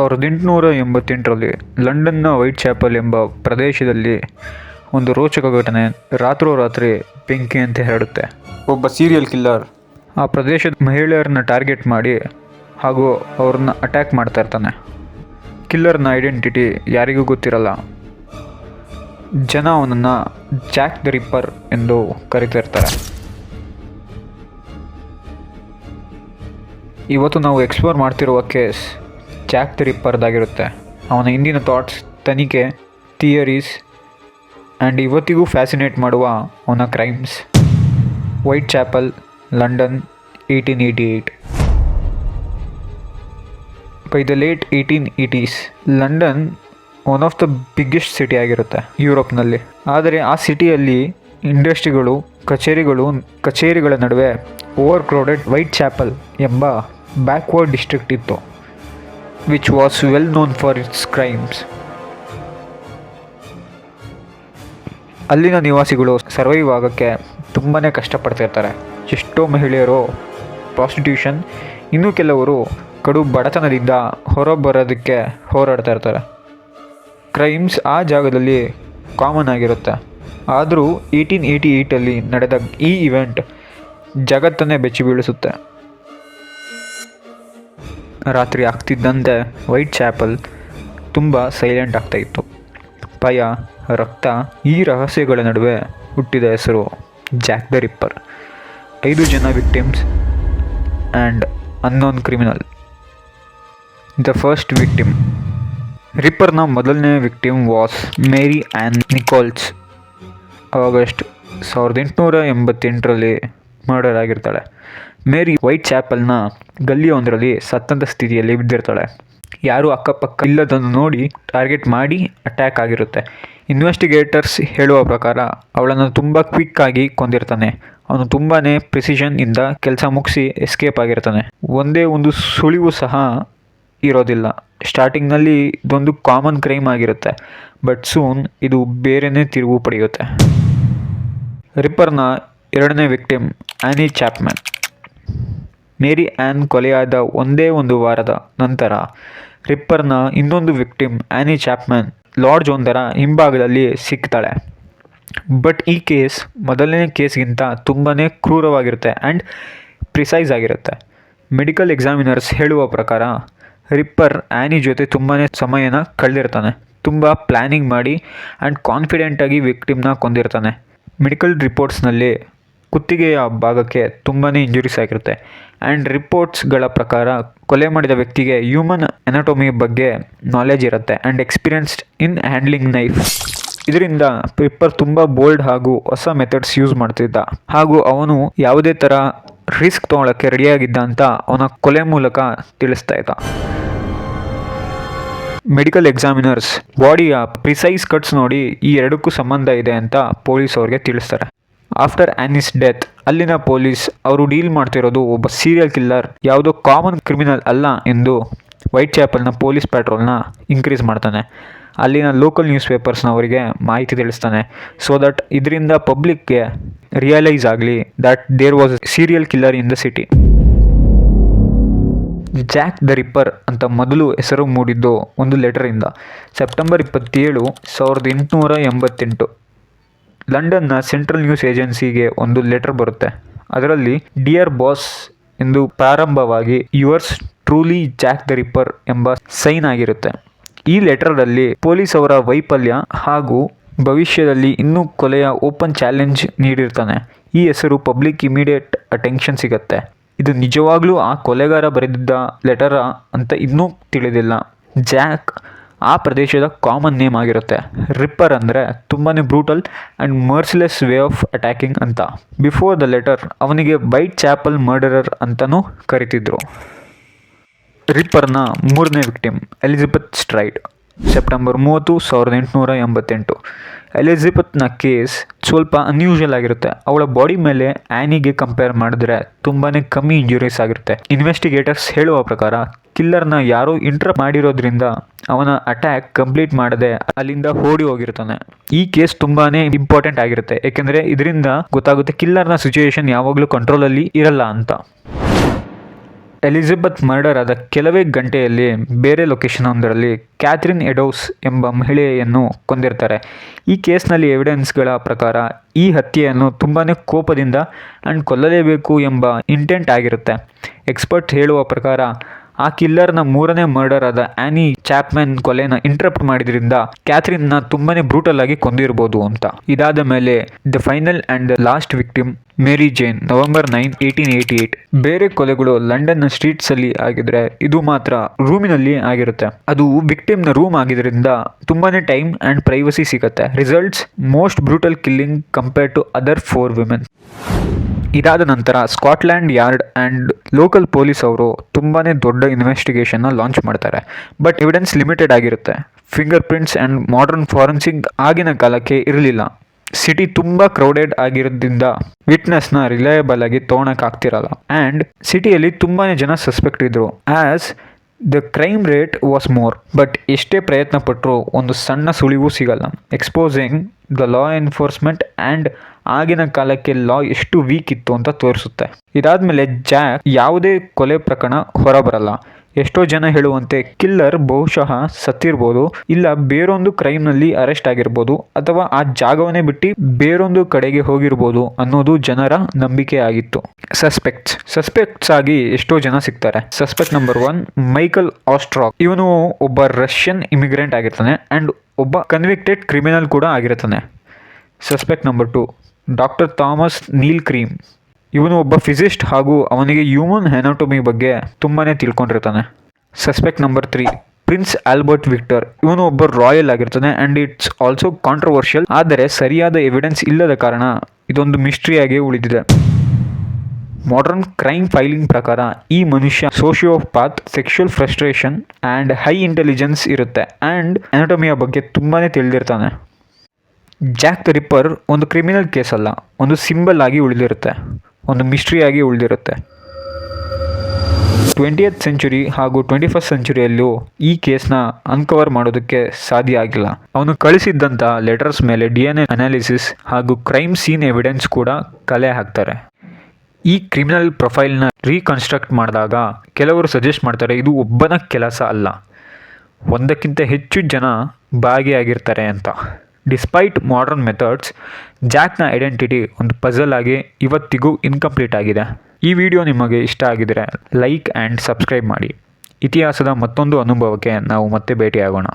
1888ರಲ್ಲಿ ಲಂಡನ್ನ white chapel ಎಂಬ ಪ್ರದೇಶದಲ್ಲಿ ಒಂದು ರೋಚಕ ಘಟನೆ ರಾತ್ರೋರಾತ್ರಿ ಬೆಂಕಿಯಂತೆ ಹರಡುತ್ತೆ. ಒಬ್ಬ ಸೀರಿಯಲ್ ಕಿಲ್ಲರ್ ಆ ಪ್ರದೇಶದ ಮಹಿಳೆಯರನ್ನ ಟಾರ್ಗೆಟ್ ಮಾಡಿ ಹಾಗೂ ಅವ್ರನ್ನ ಅಟ್ಯಾಕ್ ಮಾಡ್ತಾ ಇರ್ತಾನೆ. ಕಿಲ್ಲರ್ನ ಐಡೆಂಟಿಟಿ ಯಾರಿಗೂ ಗೊತ್ತಿರಲ್ಲ. ಜನ ಅವನನ್ನು ಜಾಕ್ ದ ರಿಪ್ಪರ್ ಎಂದು ಕರೀತಾ ಇರ್ತಾರೆ. ಇವತ್ತು ನಾವು ಎಕ್ಸ್ಪ್ಲೋರ್ ಮಾಡ್ತಿರುವ ಕೇಸ್ ಜಾಕ್ ದ ರಿಪ್ಪರ್ದಾಗಿರುತ್ತೆ. ಅವನ ಹಿಂದಿನ ಥಾಟ್ಸ್, ತನಿಖೆ, ಥಿಯರೀಸ್ ಆ್ಯಂಡ್ ಇವತ್ತಿಗೂ ಫ್ಯಾಸಿನೇಟ್ ಮಾಡುವ ಅವನ crimes. White chapel, London, 1888. By the late 1880s London one of the biggest city ಆಗಿರುತ್ತೆ ಯುರೋಪ್ನಲ್ಲಿ. ಆದರೆ ಆ ಸಿಟಿಯಲ್ಲಿ ಇಂಡಸ್ಟ್ರಿಗಳು, ಕಚೇರಿಗಳ ನಡುವೆ ಓವರ್ ಕ್ರೌಡೆಡ್ ವೈಟ್ ಚಾಪಲ್ ಎಂಬ ಬ್ಯಾಕ್ವರ್ಡ್ ಡಿಸ್ಟ್ರಿಕ್ಟ್ ಇತ್ತು, which was well known for it's crimes. ಅಲ್ಲಿನ ನಿವಾಸಿಗಳು ಸರ್ವೈವ್ ಆಗೋಕ್ಕೆ ತುಂಬಾ ಕಷ್ಟಪಡ್ತಿರ್ತಾರೆ. ಎಷ್ಟೋ ಮಹಿಳೆಯರು ಪ್ರಾಸ್ಟಿಟ್ಯೂಷನ್, ಇನ್ನೂ ಕೆಲವರು ಕಡು ಬಡತನದಿಂದ ಹೊರಬರೋದಕ್ಕೆ ಹೋರಾಡ್ತಾ ಇರ್ತಾರೆ. ಕ್ರೈಮ್ಸ್ ಆ ಜಾಗದಲ್ಲಿ ಕಾಮನ್ ಆಗಿರುತ್ತೆ. ಆದರೂ 1888 ನಡೆದ ಈ ಇವೆಂಟ್ ಜಗತ್ತನ್ನೇ ಬೆಚ್ಚಿ ಬೀಳಿಸುತ್ತೆ. ರಾತ್ರಿ ಆಗ್ತಿದ್ದಂತೆ ವೈಟ್ ಚಾಪಲ್ ತುಂಬ ಸೈಲೆಂಟ್ ಆಗ್ತಾಯಿತ್ತು. ಭಯ, ರಕ್ತ, ಈ ರಹಸ್ಯಗಳ ನಡುವೆ ಹುಟ್ಟಿದ ಹೆಸರು ಜಾಕ್ ದ ರಿಪ್ಪರ್. 5 ಜನ victims and unknown criminal. The first victim. ರಿಪ್ಪರ್ನ ಮೊದಲನೇ victim was Mary Ann Nichols. August 1888ರಲ್ಲಿ ಮರ್ಡರ್ ಆಗಿರ್ತಾಳೆ. ಮೇರಿ ವೈಟ್ ಚಾಪಲ್ನ ಗಲ್ಲಿಯೊಂದರಲ್ಲಿ ಸತ್ತಂಥ ಸ್ಥಿತಿಯಲ್ಲಿ ಬಿದ್ದಿರ್ತಾಳೆ. ಯಾರೂ ಅಕ್ಕಪಕ್ಕ ಇಲ್ಲದನ್ನು ನೋಡಿ ಟಾರ್ಗೆಟ್ ಮಾಡಿ ಅಟ್ಯಾಕ್ ಆಗಿರುತ್ತೆ. ಇನ್ವೆಸ್ಟಿಗೇಟರ್ಸ್ ಹೇಳುವ ಪ್ರಕಾರ ಅವಳನ್ನು ತುಂಬ ಕ್ವಿಕ್ಕಾಗಿ ಕೊಂದಿರ್ತಾನೆ. ಅವನು ತುಂಬಾ ಪ್ರಿಸಿಷನ್ನಿಂದ ಕೆಲಸ ಮುಗಿಸಿ ಎಸ್ಕೇಪ್ ಆಗಿರ್ತಾನೆ. ಒಂದೇ ಒಂದು ಸುಳಿವು ಸಹ ಇರೋದಿಲ್ಲ. ಸ್ಟಾರ್ಟಿಂಗ್ನಲ್ಲಿ ಇದೊಂದು ಕಾಮನ್ ಕ್ರೈಮ್ ಆಗಿರುತ್ತೆ, ಬಟ್ ಸೂನ್ ಇದು ಬೇರೆಯೇ ತಿರುವು ಪಡೆಯುತ್ತೆ. ರಿಪ್ಪರ್ನ ಎರಡನೇ victim any Chapman. Mary an ಕೊಲೆಯಾದ ಒಂದೇ ಒಂದು ವಾರದ ನಂತರ ರಿಪ್ಪರ್ನ ಇನ್ನೊಂದು ವಿಕ್ಟಿಮ್ ಆ್ಯನಿ ಚಾಪ್ಮನ್ ಲಾಡ್ಜ್ ಒಂದರ ಹಿಂಭಾಗದಲ್ಲಿ ಸಿಗ್ತಾಳೆ. ಬಟ್ ಈ ಕೇಸ್ ಮೊದಲನೇ ಕೇಸ್ಗಿಂತ ತುಂಬಾ ಕ್ರೂರವಾಗಿರುತ್ತೆ ಆ್ಯಂಡ್ ಪ್ರಿಸೈಸ್ ಆಗಿರುತ್ತೆ. ಮೆಡಿಕಲ್ ಎಕ್ಸಾಮಿನರ್ಸ್ ಹೇಳುವ ಪ್ರಕಾರ ರಿಪ್ಪರ್ ಆ್ಯನಿ ಜೊತೆ ತುಂಬಾ ಸಮಯನ ಕಳೆದಿರ್ತಾನೆ. ತುಂಬ ಪ್ಲ್ಯಾನಿಂಗ್ ಮಾಡಿ ಆ್ಯಂಡ್ ಕಾನ್ಫಿಡೆಂಟಾಗಿ ವಿಕ್ಟಿಮ್ನ ಕೊಂದಿರ್ತಾನೆ. ಮೆಡಿಕಲ್ ರಿಪೋರ್ಟ್ಸ್ನಲ್ಲಿ ಕುತ್ತಿಗೆಯ ಭಾಗಕ್ಕೆ ತುಂಬಾ ಇಂಜುರೀಸ್ ಆಗಿರುತ್ತೆ ಆ್ಯಂಡ್ ರಿಪೋರ್ಟ್ಸ್ಗಳ ಪ್ರಕಾರ ಕೊಲೆ ಮಾಡಿದ ವ್ಯಕ್ತಿಗೆ ಹ್ಯೂಮನ್ ಎನಾಟೊಮಿ ಬಗ್ಗೆ ನಾಲೆಜ್ ಇರುತ್ತೆ and experienced in handling knife. ಇದರಿಂದ ರಿಪ್ಪರ್ ತುಂಬ ಬೋಲ್ಡ್ ಹಾಗೂ ಹೊಸ ಮೆಥಡ್ಸ್ ಯೂಸ್ ಮಾಡ್ತಿದ್ದ ಹಾಗೂ ಅವನು ಯಾವುದೇ ಥರ ರಿಸ್ಕ್ ತೊಗೊಳಕ್ಕೆ ರೆಡಿಯಾಗಿದ್ದ ಅಂತ ಅವನ ಕೊಲೆ ಮೂಲಕ ತಿಳಿಸ್ತಾ ಇದ್ದ. ಮೆಡಿಕಲ್ ಎಕ್ಸಾಮಿನರ್ಸ್ ಬಾಡಿಯ ಪ್ರಿಸೈಸ್ ಕಟ್ಸ್ ನೋಡಿ ಈ ಎರಡಕ್ಕೂ ಸಂಬಂಧ ಇದೆ ಅಂತ ಪೊಲೀಸ್ ಅವ್ರಿಗೆ ತಿಳಿಸ್ತಾರೆ. ಆಫ್ಟರ್ ಆ್ಯನಿಸ್ ಡೆತ್ ಅಲ್ಲಿನ ಪೊಲೀಸ್ ಅವರು ಡೀಲ್ ಮಾಡ್ತಿರೋದು ಒಬ್ಬ ಸೀರಿಯಲ್ ಕಿಲ್ಲರ್, ಯಾವುದೋ ಕಾಮನ್ ಕ್ರಿಮಿನಲ್ ಅಲ್ಲ ಎಂದು ವೈಟ್ ಚಾಪಲ್ನ ಪೊಲೀಸ್ ಪ್ಯಾಟ್ರೋಲ್ನ ಇನ್ಕ್ರೀಸ್ ಮಾಡ್ತಾನೆ. ಅಲ್ಲಿನ ಲೋಕಲ್ ನ್ಯೂಸ್ ಪೇಪರ್ಸ್ನವರಿಗೆ ಮಾಹಿತಿ ತಿಳಿಸ್ತಾನೆ, ಸೊ ದಟ್ ಇದರಿಂದ ಪಬ್ಲಿಕ್ಗೆ ರಿಯಲೈಸ್ ಆಗಲಿ that there was a serial killer in the city. Jack the Ripper ಅಂತ ಮೊದಲು ಹೆಸರು ಮೂಡಿದ್ದು ಒಂದು ಲೆಟರಿಂದ. ಸೆಪ್ಟೆಂಬರ್ 27, 1888 ಲಂಡನ್ನ ಸೆಂಟ್ರಲ್ ನ್ಯೂಸ್ ಏಜೆನ್ಸಿಗೆ ಒಂದು ಲೆಟರ್ ಬರುತ್ತೆ. ಅದರಲ್ಲಿ ಡಿಯರ್ ಬಾಸ್ ಎಂದು ಪ್ರಾರಂಭವಾಗಿ yours truly Jack the ripper ಎಂಬ ಸೈನ್ ಆಗಿರುತ್ತೆ. ಈ ಲೆಟರಲ್ಲಿ ಪೊಲೀಸ್ ಅವರ ವೈಫಲ್ಯ ಹಾಗೂ ಭವಿಷ್ಯದಲ್ಲಿ ಇನ್ನೂ ಕೊಲೆಯ ಓಪನ್ ಚಾಲೆಂಜ್ ನೀಡಿರ್ತಾನೆ. ಈ ಹೆಸರು ಪಬ್ಲಿಕ್ ಇಮಿಡಿಯೇಟ್ ಅಟೆನ್ಷನ್ ಸಿಗುತ್ತೆ. ಇದು ನಿಜವಾಗ್ಲೂ ಆ ಕೊಲೆಗಾರ ಬರೆದಿದ್ದ ಲೆಟರ ಅಂತ ಇನ್ನೂ ತಿಳಿದಿಲ್ಲ. ಜಾಕ್ ಆ ಪ್ರದೇಶದ ಕಾಮನ್ ನೇಮ್ ಆಗಿರುತ್ತೆ. ರಿಪ್ಪರ್ ಅಂದರೆ ತುಂಬಾ brutal and merciless way of attacking ಅಂತ. ಬಿಫೋರ್ ದ ಲೆಟರ್ ಅವನಿಗೆ ವೈಟ್ ಚಾಪಲ್ ಮರ್ಡರರ್ ಅಂತಲೂ ಕರಿತಿದ್ರು. ರಿಪ್ಪರ್ನ ಮೂರನೇ ವಿಕ್ಟಿಮ್ ಎಲಿಜಬೆತ್ ಸ್ಟ್ರೈಡ್. ಸೆಪ್ಟೆಂಬರ್ 30, 1888 ಎಲಿಜಬೆತ್ನ ಕೇಸ್ ಸ್ವಲ್ಪ ಅನ್ಯೂಶುವಲ್ ಆಗಿರುತ್ತೆ. ಅವಳ ಬಾಡಿ ಮೇಲೆ ಆ್ಯನಿಗೆ ಕಂಪೇರ್ ಮಾಡಿದ್ರೆ ತುಂಬಾ ಕಮ್ಮಿ ಇಂಜುರೀಸ್ ಆಗಿರುತ್ತೆ. ಇನ್ವೆಸ್ಟಿಗೇಟರ್ಸ್ ಹೇಳುವ ಪ್ರಕಾರ ಕಿಲ್ಲರ್ನ ಯಾರೋ ಇಂಟ್ರಪ್ಟ್ ಮಾಡಿರೋದ್ರಿಂದ ಅವನ ಅಟ್ಯಾಕ್ ಕಂಪ್ಲೀಟ್ ಮಾಡದೆ ಅಲ್ಲಿಂದ ಓಡಿ ಹೋಗಿರ್ತಾನೆ. ಈ ಕೇಸ್ ತುಂಬಾ ಇಂಪಾರ್ಟೆಂಟ್ ಆಗಿರುತ್ತೆ, ಏಕೆಂದರೆ ಇದರಿಂದ ಗೊತ್ತಾಗುತ್ತೆ ಕಿಲ್ಲರ್ನ ಸಿಚುಯೇಷನ್ ಯಾವಾಗಲೂ ಕಂಟ್ರೋಲಲ್ಲಿ ಇರಲ್ಲ ಅಂತ. ಎಲಿಜಬೆತ್ ಮರ್ಡರ್ ಆದ ಕೆಲವೇ ಗಂಟೆಯಲ್ಲಿ ಬೇರೆ ಲೊಕೇಶನ್ ಒಂದರಲ್ಲಿ ಕ್ಯಾಥರಿನ್ ಎಡೋಸ್ ಎಂಬ ಮಹಿಳೆಯನ್ನು ಕೊಂದಿರ್ತಾರೆ. ಈ ಕೇಸ್ನಲ್ಲಿ ಎವಿಡೆನ್ಸ್ಗಳ ಪ್ರಕಾರ ಈ ಹತ್ಯೆಯನ್ನು ತುಂಬಾ ಕೋಪದಿಂದ ಆ್ಯಂಡ್ ಕೊಲ್ಲಲೇಬೇಕು ಎಂಬ ಇಂಟೆಂಟ್ ಆಗಿರುತ್ತೆ. ಎಕ್ಸ್ಪರ್ಟ್ ಹೇಳುವ ಪ್ರಕಾರ ಆ ಕಿಲ್ಲರ್ನ ಮೂರನೇ ಮರ್ಡರ್ ಆದ ಆ್ಯನಿ ಚಾಪ್ಮನ್ ಕೊಲೆನ ಇಂಟರಪ್ಟ್ ಮಾಡಿದ್ರಿಂದ ಕ್ಯಾಥರಿನ್ನ ತುಂಬಾನೇ ಬ್ರೂಟಲ್ ಆಗಿ ಕೊಂದಿರ್ಬೋದು ಅಂತ. ಇದಾದ ಮೇಲೆ the final and the last victim Mary Jane, November 9, 1888. ಬೇರೆ ಕೊಲೆಗಳು ಲಂಡನ್ನ ಸ್ಟ್ರೀಟ್ಸ್ ಅಲ್ಲಿ ಆಗಿದ್ರೆ ಇದು ಮಾತ್ರ ರೂಮಿನಲ್ಲಿ ಆಗಿರುತ್ತೆ. ಅದು ವಿಕ್ಟಿಮ್ನ ರೂಮ್ ಆಗಿದ್ರಿಂದ ತುಂಬಾನೇ ಟೈಮ್ ಆ್ಯಂಡ್ ಪ್ರೈವಸಿ ಸಿಗುತ್ತೆ. Results most brutal killing compared to other 4 women. ಇದಾದ ನಂತರ Scotland Yard and local police ಅವರು ತುಂಬಾ ದೊಡ್ಡ ಇನ್ವೆಸ್ಟಿಗೇಷನ್ನ ಲಾಂಚ್ ಮಾಡ್ತಾರೆ. ಬಟ್ ಎವಿಡೆನ್ಸ್ ಲಿಮಿಟೆಡ್ ಆಗಿರುತ್ತೆ. Finger prints and modern forensic ಆಗಿನ ಕಾಲಕ್ಕೆ ಇರಲಿಲ್ಲ. ಸಿಟಿ ತುಂಬ ಕ್ರೌಡೆಡ್ ಆಗಿರೋದ್ರಿಂದ ವಿಟ್ನೆಸ್ನ ರಿಲಯಬಲ್ ಆಗಿ ತೊಗೊಳಕ್ಕಾಗ್ತಿರಲ್ಲ. ಆ್ಯಂಡ್ ಸಿಟಿಯಲ್ಲಿ ತುಂಬಾ ಜನ ಸಸ್ಪೆಕ್ಟ್ ಇದ್ದರು. As the crime rate was more. But ಎಷ್ಟೇ ಪ್ರಯತ್ನ ಪಟ್ಟರೂ ಒಂದು ಸಣ್ಣ ಸುಳಿವು ಸಿಗಲ್ಲ. Exposing the law enforcement and ಆಗಿನ ಕಾಲಕ್ಕೆ ಲಾ ಎಷ್ಟು ವೀಕ್ ಇತ್ತು ಅಂತ ತೋರಿಸುತ್ತೆ. ಇದಾದಮೇಲೆ ಜಾಕ್ ಯಾವುದೇ ಕೊಲೆ ಪ್ರಕರಣ ಹೊರಬರಲ್ಲ. ಎಷ್ಟೋ ಜನ ಹೇಳುವಂತೆ ಕಿಲ್ಲರ್ ಬಹುಶಃ ಸತ್ತಿರ್ಬೋದು, ಇಲ್ಲ ಬೇರೊಂದು ಕ್ರೈಮ್ನಲ್ಲಿ ಅರೆಸ್ಟ್ ಆಗಿರ್ಬೋದು, ಅಥವಾ ಆ ಜಾಗವನ್ನೇ ಬಿಟ್ಟು ಬೇರೊಂದು ಕಡೆಗೆ ಹೋಗಿರ್ಬೋದು ಅನ್ನೋದು ಜನರ ನಂಬಿಕೆ ಆಗಿತ್ತು. ಸಸ್ಪೆಕ್ಟ್ಸ್ ಆಗಿ ಎಷ್ಟೋ ಜನ ಸಿಗ್ತಾರೆ. Suspect number 1 Michael Ostrog. ಇವನು ಒಬ್ಬ ರಷ್ಯನ್ ಇಮಿಗ್ರೆಂಟ್ ಆಗಿರ್ತಾನೆ ಆ್ಯಂಡ್ ಒಬ್ಬ ಕನ್ವಿಕ್ಟೆಡ್ ಕ್ರಿಮಿನಲ್ ಕೂಡ ಆಗಿರ್ತಾನೆ. Suspect number 2 doctor Thomas Neill Cream. ಇವನು ಒಬ್ಬ ಫಿಸಿಸ್ಟ್ ಹಾಗೂ ಅವನಿಗೆ ಹ್ಯೂಮನ್ ಅನಾಟಮಿ ಬಗ್ಗೆ ತುಂಬಾ ತಿಳ್ಕೊಂಡಿರ್ತಾನೆ. Suspect number 3 prince Albert Victor. ಇವನು ಒಬ್ಬ ರಾಯಲ್ ಆಗಿರ್ತಾನೆ ಆ್ಯಂಡ್ ಇಟ್ಸ್ ಆಲ್ಸೋ ಕಾಂಟ್ರವರ್ಷಿಯಲ್. ಆದರೆ ಸರಿಯಾದ ಎವಿಡೆನ್ಸ್ ಇಲ್ಲದ ಕಾರಣ ಇದೊಂದು ಮಿಸ್ಟ್ರಿಯಾಗಿ ಉಳಿದಿದೆ. ಮಾಡರ್ನ್ ಕ್ರೈಮ್ ಫೈಲಿಂಗ್ ಪ್ರಕಾರ ಈ ಮನುಷ್ಯ sociopath, sexual frustration and high intelligence ಇರುತ್ತೆ ಆ್ಯಂಡ್ ಅನಾಟಮಿಯ ಬಗ್ಗೆ ತುಂಬಾ ತಿಳಿದಿರ್ತಾನೆ. ಜಾಕ್ ದ ರಿಪ್ಪರ್ ಒಂದು ಕ್ರಿಮಿನಲ್ ಕೇಸ್ ಅಲ್ಲ, ಒಂದು ಸಿಂಬಲ್ ಆಗಿ ಉಳಿದಿರುತ್ತೆ, ಒಂದು ಮಿಸ್ಟ್ರಿಯಾಗಿ ಉಳಿದಿರುತ್ತೆ. 20th ಸೆಂಚುರಿ ಹಾಗೂ 21st ಸೆಂಚುರಿಯಲ್ಲೂ ಈ ಕೇಸ್ನ ಅನ್ಕವರ್ ಮಾಡೋದಕ್ಕೆ ಸಾಧ್ಯ ಆಗಿಲ್ಲ. ಅವನು ಕಳಿಸಿದ್ದಂಥ ಲೆಟರ್ಸ್ ಮೇಲೆ DNA ಅನಾಲಿಸಿಸ್ ಹಾಗೂ ಕ್ರೈಮ್ ಸೀನ್ ಎವಿಡೆನ್ಸ್ ಕೂಡ ಕಲೆ ಹಾಕ್ತಾರೆ. ಈ ಕ್ರಿಮಿನಲ್ ಪ್ರೊಫೈಲ್ನ ರೀಕನ್ಸ್ಟ್ರಕ್ಟ್ ಮಾಡಿದಾಗ ಕೆಲವರು ಸಜೆಸ್ಟ್ ಮಾಡ್ತಾರೆ ಇದು ಒಬ್ಬನ ಕೆಲಸ ಅಲ್ಲ, ಒಂದಕ್ಕಿಂತ ಹೆಚ್ಚು ಜನ ಭಾಗಿಯಾಗಿರ್ತಾರೆ ಅಂತ. ಡಿಸ್ಪೈಟ್ ಮಾಡರ್ನ್ ಮೆಥಡ್ಸ್, ಜಾಕ್ನ ಐಡೆಂಟಿಟಿ ಒಂದು ಪಜಲ್ ಆಗಿ ಇವತ್ತಿಗೂ ಇನ್ಕಂಪ್ಲೀಟ್ ಆಗಿದೆ. ಈ ವಿಡಿಯೋ ನಿಮಗೆ ಇಷ್ಟ ಆಗಿದರೆ ಲೈಕ್ ಆ್ಯಂಡ್ ಸಬ್ಸ್ಕ್ರೈಬ್ ಮಾಡಿ. ಇತಿಹಾಸದ ಮತ್ತೊಂದು ಅನುಭವಕ್ಕೆ ನಾವು ಮತ್ತೆ ಭೇಟಿಯಾಗೋಣ.